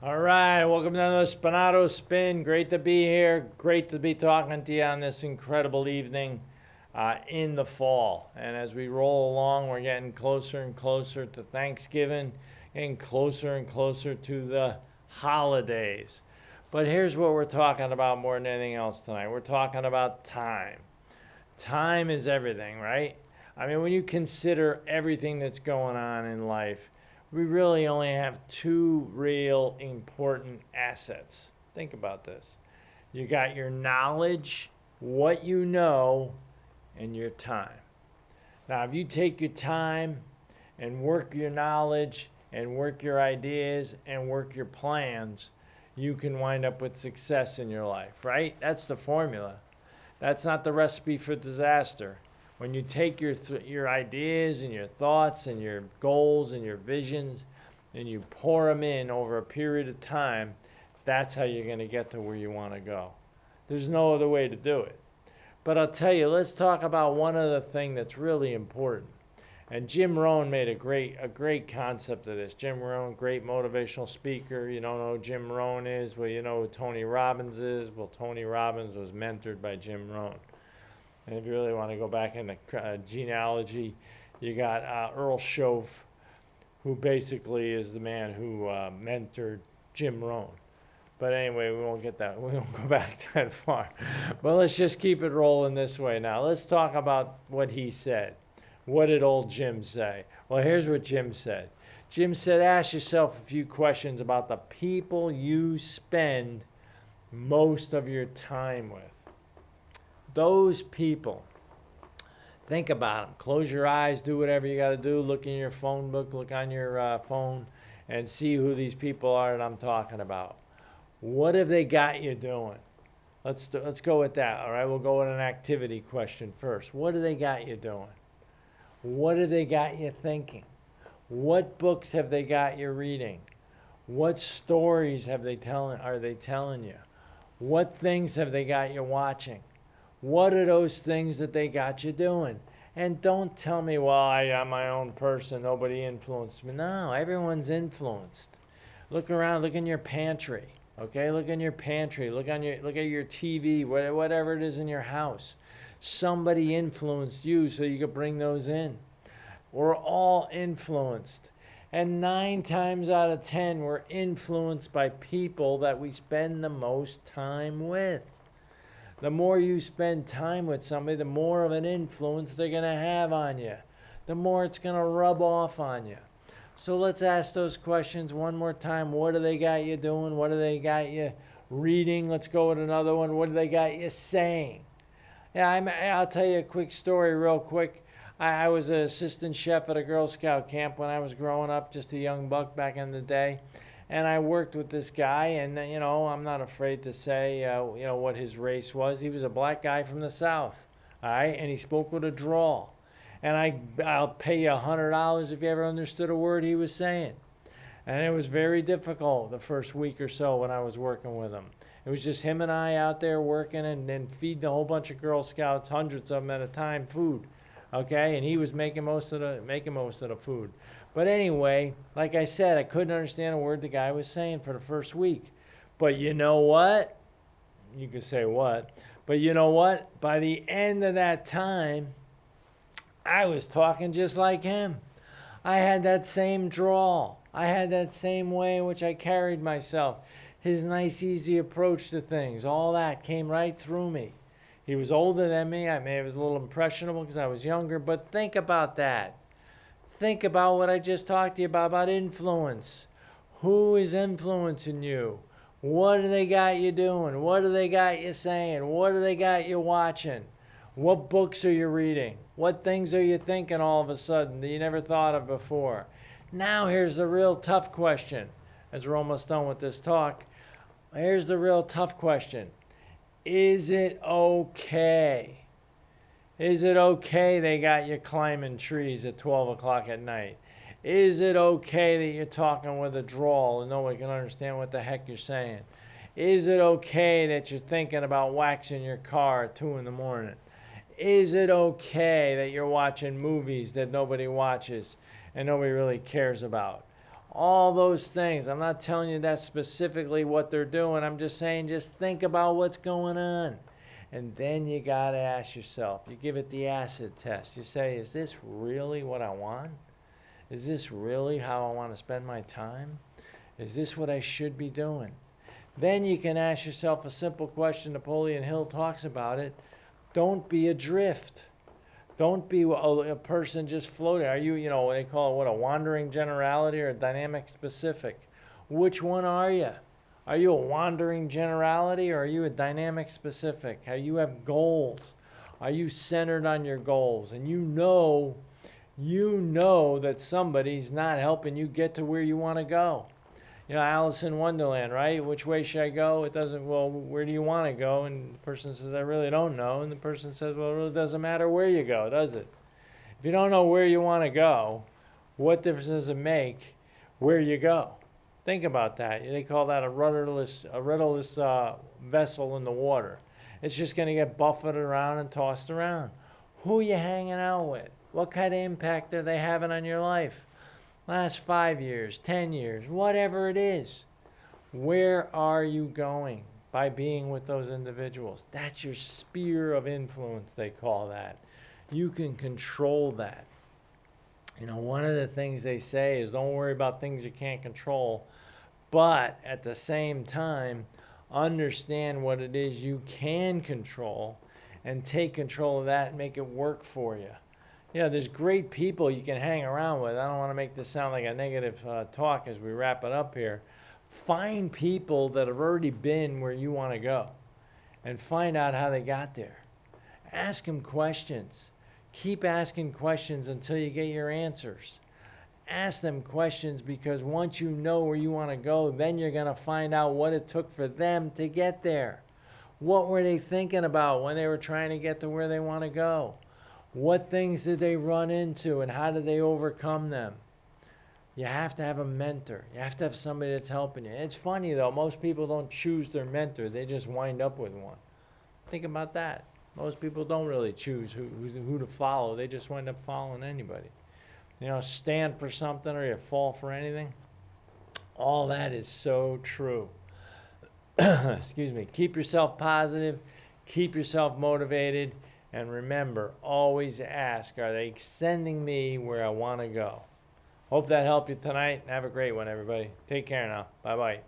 All right, welcome to another Spinato Spin. Great to be here. Great to be talking to you on this incredible evening in the fall. And as we roll along, we're getting closer and closer to Thanksgiving and closer to the holidays. But here's what we're talking about more than anything else tonight. We're talking about time. Time is everything, right? I mean, when you consider everything that's going on in life, we really only have two real important assets. Think about this. You got your knowledge, what you know, and your time. Now, if you take your time and work your knowledge and work your ideas and work your plans, you can wind up with success in your life, right? That's the formula. That's not the recipe for disaster. When you take your ideas and your thoughts and your goals and your visions and you pour them in over a period of time, that's how you're going to get to where you want to go. There's no other way to do it. But I'll tell you, let's talk about one other thing that's really important. And Jim Rohn made a great concept of this. Jim Rohn, great motivational speaker. You don't know who Jim Rohn is? Well, you know who Tony Robbins is? Well, Tony Robbins was mentored by Jim Rohn. And if you really want to go back in the genealogy, you got Earl Shoaff, who basically is the man who mentored Jim Rohn. But anyway, we won't go back that far. But let's just keep it rolling this way now. Let's talk about what he said. What did old Jim say? Well, here's what Jim said. Jim said, ask yourself a few questions about the people you spend most of your time with. Those people. Think about them. Close your eyes, do whatever you got to do. Look in your phone book, look on your phone, and see who these people are that I'm talking about. What have they got you doing? Let's go with that, all right? We'll go with an activity question first. What have they got you doing? What have they got you thinking? What books have they got you reading? What stories are they telling you? What things have they got you watching? What are those things that they got you doing? And don't tell me, well, I'm my own person, nobody influenced me. No, everyone's influenced. Look around, look in your pantry. Okay, look in your pantry, look at your TV, whatever it is in your house. Somebody influenced you so you could bring those in. We're all influenced. And 9 times out of 10, we're influenced by people that we spend the most time with. The more you spend time with somebody, the more of an influence they're going to have on you. The more it's going to rub off on you. So let's ask those questions one more time. What do they got you doing? What do they got you reading? Let's go with another one. What do they got you saying? Yeah, I'll tell you a quick story real quick. I was an assistant chef at a Girl Scout camp when I was growing up, just a young buck back in the day. And I worked with this guy, and, I'm not afraid to say, what his race was. He was a black guy from the South, all right? And he spoke with a drawl. And I'll pay you $100 if you ever understood a word he was saying. And it was very difficult the first week or so when I was working with him. It was just him and I out there working and then feeding a whole bunch of Girl Scouts, hundreds of them at a time, food. Okay, and he was making most of the food. But anyway, like I said, I couldn't understand a word the guy was saying for the first week. But you know what? You could say what? But you know what? By the end of that time, I was talking just like him. I had that same drawl. I had that same way in which I carried myself. His nice, easy approach to things. All that came right through me. He was older than me. I was a little impressionable because I was younger. But think about that. Think about what I just talked to you about influence. Who is influencing you? What do they got you doing? What do they got you saying? What do they got you watching? What books are you reading? What things are you thinking all of a sudden that you never thought of before? Now here's the real tough question. As we're almost done with this talk, here's the real tough question. Is it okay? Is it okay they got you climbing trees at 12 o'clock at night? Is it okay that you're talking with a drawl and nobody can understand what the heck you're saying? Is it okay that you're thinking about waxing your car at 2 in the morning? Is it okay that you're watching movies that nobody watches and nobody really cares about? all those things. I'm not telling you that's specifically what they're doing. I'm just saying, just think about what's going on. And then you got to ask yourself, you give it the acid test. You say, is this really what I want? Is this really how I want to spend my time? Is this what I should be doing? Then you can ask yourself a simple question. Napoleon Hill talks about it. Don't be adrift. Don't be a person just floating. Are you, they call it what, a wandering generality or a dynamic specific? Which one are you? Are you a wandering generality or are you a dynamic specific? How you have goals? Are you centered on your goals? And you know that somebody's not helping you get to where you want to go. Alice in Wonderland, right? Which way should I go? It doesn't, well, where do you want to go? And the person says, I really don't know. And the person says, well, it really doesn't matter where you go, does it? If you don't know where you want to go, what difference does it make where you go? Think about that. They call that a rudderless vessel in the water. It's just going to get buffeted around and tossed around. Who are you hanging out with? What kind of impact are they having on your life? Last 5 years, 10 years, whatever it is. Where are you going by being with those individuals? That's your sphere of influence, they call that. You can control that. One of the things they say is don't worry about things you can't control, but at the same time, understand what it is you can control and take control of that and make it work for you. There's great people you can hang around with. I don't want to make this sound like a negative talk as we wrap it up here. Find people that have already been where you want to go and find out how they got there. Ask them questions. Keep asking questions until you get your answers. Ask them questions because once you know where you want to go, then you're going to find out what it took for them to get there. What were they thinking about when they were trying to get to where they want to go? What things did they run into and how did they overcome them? You have to have a mentor. You have to have somebody that's helping you. It's funny though, most people don't choose their mentor. They just wind up with one. Think about that. Most people don't really choose who to follow. They just wind up following anybody. Stand for something or you fall for anything. All that is so true. Excuse me. Keep yourself positive. Keep yourself motivated. And remember, always ask, are they sending me where I want to go? Hope that helped you tonight. Have a great one, everybody. Take care now. Bye-bye.